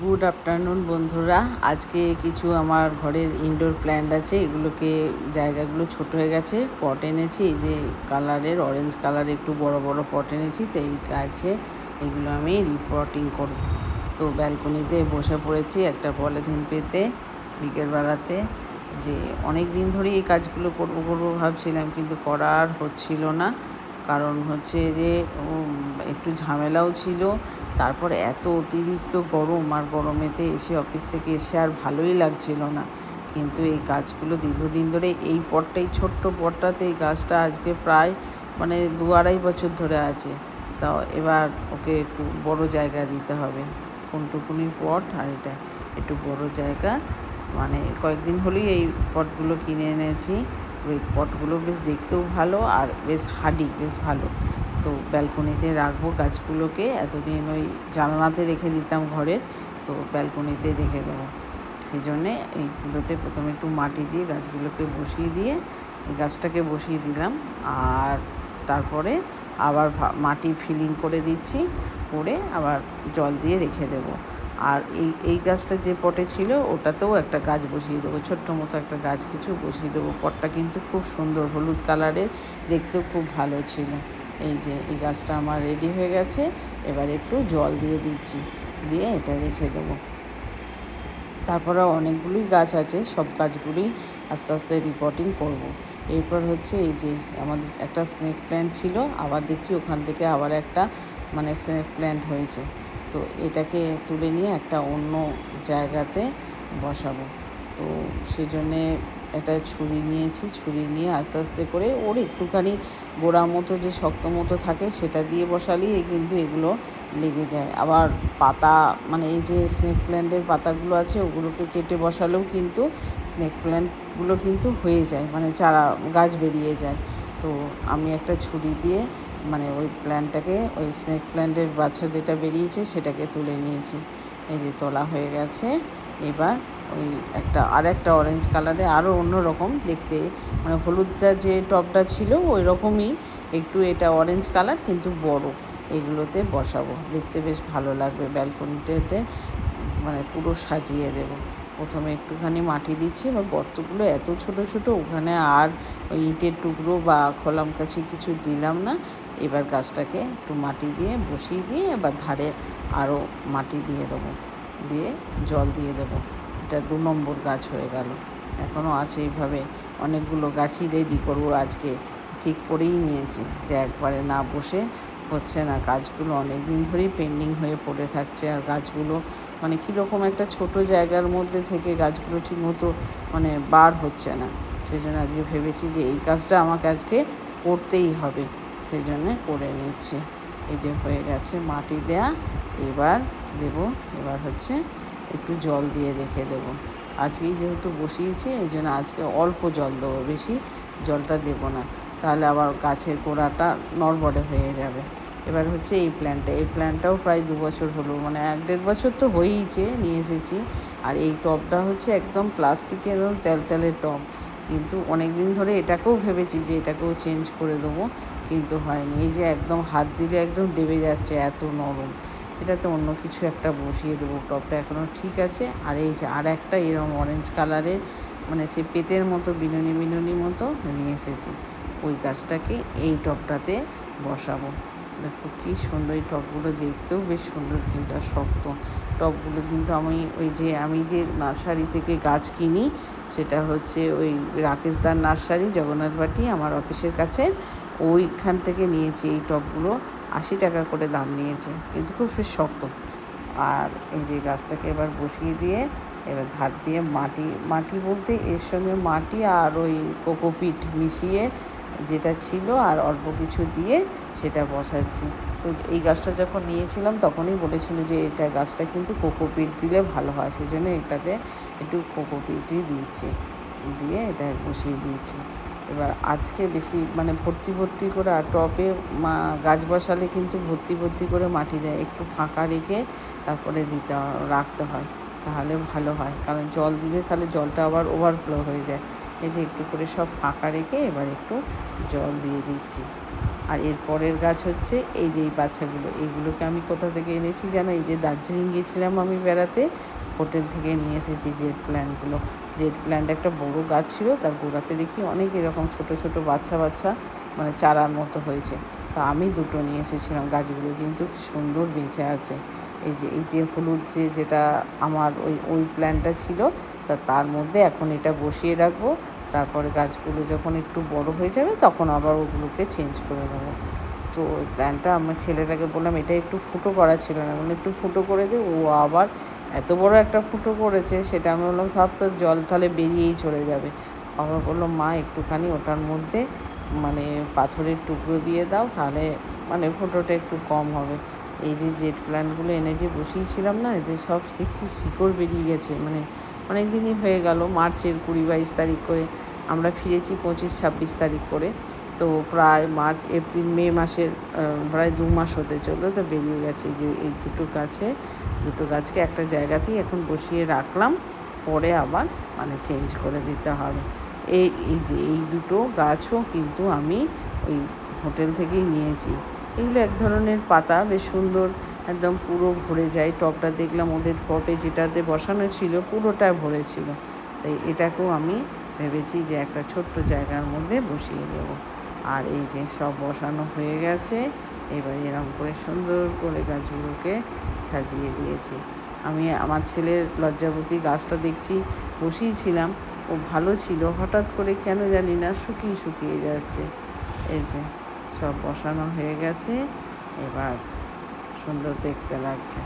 Good afternoon বন্ধুরা। আজকে কিছু আমার ঘরের ইনডোর প্ল্যান্ট আছে, এগুলোকে জায়গাগুলো ছোট হয়ে গেছে, পট এনেছি। এই যে কালারের অরেঞ্জ কালার একটু বড় বড় পট এনেছি, তো এই গাছে এগুলো আমি রিপোর্টিং করব। তো ব্যালকনিতে বসে পড়েছি একটা পলিথিন পেতে বিকেলবেলাতে। যে অনেক দিন ধরেই এই কাজগুলো করবো ভাবছিলাম, কিন্তু করার হচ্ছিল না। কারণ হচ্ছে যে একটু ঝামেলাও ছিল, তারপর এত অতিরিক্ত গরম, আর গরমেতে এসে অফিস থেকে এসে আর ভালোই লাগছিল না। কিন্তু এই গাছগুলো দীর্ঘদিন ধরে এই পটটাই, ছোট্ট পটটাতে এই গাছটা আজকে প্রায় 2-2.5 বছর ধরে আছে। তা এবার ওকে একটু বড় জায়গা দিতে হবে। কোনটুকুনি পট, আর এটা একটু বড় জায়গা। কয়েকদিন হলেই এই পটগুলো কিনে এনেছি। ওই পটগুলো বেশ দেখতেও ভালো, আর বেশ হার্ডি, বেশ ভালো। তো ব্যালকনিতে রাখবো গাছগুলোকে। এতদিন ওই জানালাতে রেখে দিতাম ঘরের, তো ব্যালকনিতে রেখে দেবো। সেই জন্যে এইগুলোতে প্রথমে একটু মাটি দিয়ে গাছগুলোকে বসিয়ে দিয়ে এই গাছটাকে বসিয়ে দিলাম, আর তারপরে আবার মাটি ফিলিং করে দিচ্ছি, করে আবার জল দিয়ে রেখে দেবো। আর এই গাছটা যে পটে ছিল ওটাতেও একটা গাছ বসিয়ে দেবো, ছোট্ট মতো একটা গাছ কিছু বসিয়ে দেবো। পটটা কিন্তু খুব সুন্দর, হলুদ কালারের, দেখতেও খুব ভালো ছিল। এই যে এই গাছটা আমার রেডি হয়ে গেছে। এবার একটু জল দিয়ে দিচ্ছি, দিয়ে এটা রেখে দেবো। তারপরে অনেকগুলোই গাছ আছে, সব গাছগুলি আস্তে আস্তে রিপোর্টিং করব। এরপর হচ্ছে এই যে আমাদের একটা স্নেক প্ল্যান্ট ছিল, আবার দেখছি ওখান থেকে আবার একটা স্নেক প্ল্যান্ট হয়েছে। তো এটাকে তুলে নিয়ে একটা অন্য জায়গাতে বসাবো। তো সেই জন্যে একটা ছুরি নিয়েছি, ছুরি নিয়ে আস্তে আস্তে করে ওর একটুখানি গোড়া মতো যে শক্ত মতো থাকে সেটা দিয়ে বসালেই কিন্তু এগুলো লেগে যায়। আবার পাতা, এই যে স্নেক প্ল্যান্টের পাতাগুলো আছে ওগুলোকে কেটে বসালেও কিন্তু স্নেক প্ল্যান্টগুলো কিন্তু হয়ে যায়, চারা গাছ বেরিয়ে যায়। তো আমি একটা ছুরি দিয়ে ওই প্ল্যান্টটাকে, ওই স্নেক প্ল্যান্টের বাচ্চা যেটা বেরিয়েছে সেটাকে তুলে নিয়েছি। এই যে তোলা হয়ে গেছে। এবার ওই একটা অরেঞ্জ কালারে, আরও অন্যরকম দেখতে, হলুদটা যে টবটা ছিল ওই রকমই একটু, এটা অরেঞ্জ কালার কিন্তু বড়। এগুলোতে বসাবো, দেখতে বেশ ভালো লাগবে। ব্যালকনিটাতে পুরো সাজিয়ে দেবো। প্রথমে একটুখানি মাটি দিচ্ছি, এবার গর্তগুলো এত ছোট ছোট, ওখানে আর ওই ইটের টুকরো বা খোলাম কাছি কিছু দিলাম না। এবার গাছটাকে একটু মাটি দিয়ে বসিয়ে দিয়ে এবার ধারে আরও মাটি দিয়ে দেবো, দিয়ে জল দিয়ে দেবো। এটা 2 নম্বর গাছ হয়ে গেল। এখনও আছে এইভাবে অনেকগুলো গাছই রেডি করবো আজকে, ঠিক করেই নিয়েছি যে একবারে না বসে হচ্ছে না। কাজগুলো অনেক দিন ধরেই পেন্ডিং হয়ে পড়ে থাকছে, আর গাছগুলো কীরকম একটা ছোট জায়গার মধ্যে থেকে গাছগুলো ঠিকমতো বার হচ্ছে না। সেই জন্য আজকে ভেবেছি যে এই কাজটা আমাকে আজকে করতেই হবে, সেই জন্যে করে নিচ্ছি। এই যে হয়ে গেছে মাটি দেয়া, এবার দেবো। এবার হচ্ছে একটু জল দিয়ে রেখে দেবো। আজকেই যেহেতু বসিয়েছি এই জন্য আজকে অল্প জল দেবো, বেশি জলটা দেবো না, তাহলে আবার গাছের গোড়াটা নড়বড়ে হয়ে যাবে। এবার হচ্ছে এই প্ল্যান্টটাও প্রায় 2 বছর হলো, 1-1.5 বছর তো হয়েইছে নিয়ে এসেছি। আর এই টবটা হচ্ছে একদম প্লাস্টিকের, একদম তেলতেলে টব। কিন্তু অনেক দিন ধরে এটাকেও ভেবেছি যে এটাকেও চেঞ্জ করে দেবো, কিন্তু হয়নি। এই যে একদম হাত দিলে একদম ডেবে যাচ্ছে, এত নরম। এটাতে অন্য কিছু একটা বসিয়ে দেবো। টবটা এখনও ঠিক আছে। আর এই যে আর একটা এরকম অরেঞ্জ কালারের, সে পেতের মতো বিনুনি মতো নিয়ে এসেছি, ওই গাছটাকে এই টবটাতে বসাবো। দেখো কী সুন্দর, এই টবগুলো দেখতেও বেশ সুন্দর, কিন্তু আর শক্ত টবগুলো। কিন্তু আমি যে নার্সারি থেকে গাছ কিনি, সেটা হচ্ছে ওই রাকেশদার নার্সারি, জগন্নাথবাটি, আমার অফিসের কাছে। ওইখান থেকে নিয়েছি এই টবগুলো, 80 টাকা করে দাম নিয়েছে, কিন্তু খুব বেশ শক্ত। আর এই যে গাছটাকে এবার বসিয়ে দিয়ে এবার ধার দিয়ে মাটি বলতে এর সঙ্গে মাটি আর ওই কোকোপিট মিশিয়ে যেটা ছিল আর অল্প কিছু দিয়ে সেটা বসাচ্ছি। তো এই গাছটা যখন নিয়েছিলাম তখনই বলেছিল যে গাছটা কিন্তু কোকোপিট দিলে ভালো হয়, সেই জন্য এটাতে একটু কোকোপিটই দিয়েছি, দিয়ে এটা বসিয়ে দিয়েছি। এবার আজকে বেশি ভর্তি করে, আর টবে গাছ বসালে কিন্তু ভর্তি করে মাটি দেয়, একটু ফাঁকা রেখে তারপরে রাখতে হয়, তাহলে ভালো হয়। কারণ জল দিলে তাহলে জলটা আবার ওভারফ্লো হয়ে যায়। এই যে একটু করে সব ফাঁকা রেখে এবার একটু জল দিয়ে দিচ্ছি। আর এর পরের গাছ হচ্ছে এই যে এই বাচ্চাগুলো, এইগুলোকে আমি কোথা থেকে এনেছি জানো? এই যে দার্জিলিং গিয়েছিলাম আমি বেড়াতে, হোটেল থেকে নিয়ে এসেছি জেড প্ল্যান্টগুলো। জেড প্ল্যান্ট একটা বড় গাছ ছিল, তার গোড়াতে দেখি অনেক এরকম ছোট ছোট বাচ্চা মানে চারার মতো হয়েছে। তা আমি দুটো নিয়ে এসেছিলাম, গাছগুলো কিন্তু সুন্দর বেঁচে আছে। এই যে হলুদ যেটা আমার ওই প্ল্যান্টটা ছিল, তার মধ্যে এখন এটা বসিয়ে রাখবো। তারপরে গাছগুলো যখন একটু বড় হয়ে যাবে তখন আবার ওগুলোকে চেঞ্জ করে নেবো। তো ওই প্ল্যান্টটা আমার ছেলেটাকে বললাম এটা একটু ফুটো করা ছিল না, মানে একটু ফুটো করে দে। ও আবার এত বড় একটা ফুটো করেছে, সেটা আমি বললাম সব তো জল তাহলে বেরিয়েই চলে যাবে। আবার বললো মা একটুখানি ওটার মধ্যে মানে পাথরের টুকরো দিয়ে দাও, তাহলে মানে ফুটোটা একটু কম হবে। এই যে জেট প্ল্যান্টগুলো এনে যে বসিয়েছিলাম না, যে সব দেখছি শিকড় বেরিয়ে গেছে, মানে অনেক দিনই হয়ে গেল। মার্চের 20-22 তারিখ করে আমরা ফিরেছি, 25-26 তারিখ করে। তো প্রায় মার্চ এপ্রিল মে মাসের প্রায় 2 মাস হতে চললো, তো বেরিয়ে গেছে। যে এই দুটো গাছকে একটা জায়গাতেই এখন বসিয়ে রাখলাম, পরে আবার মানে চেঞ্জ করে দিতে হবে। এই দুটো গাছও কিন্তু আমি ওই হোটেল থেকেই নিয়েছি। এগুলো এক ধরনের পাতা, বেশ সুন্দর, একদম পুরো ভরে যায়। টবটা দেখলাম ওদের টবে যেটাতে বসানো ছিল পুরোটা ভরে ছিল। তাই এটাকেও আমি ভেবেছি যে একটা ছোট্ট জায়গার মধ্যে বসিয়ে দেবো। আর এই যে সব বসানো হয়ে গেছে, এবার এরকম করে সুন্দর করে গাছগুলোকে সাজিয়ে দিয়েছি। আমি আমার ছেলের লজ্জাবতী গাছটা দেখছি বসিয়েছিলাম, ও ভালো ছিল, হঠাৎ করে কেন জানি না শুকিয়ে যাচ্ছে। এই যে সব বসানো হয়ে গেছে, এবার সুন্দর দেখতে লাগছে।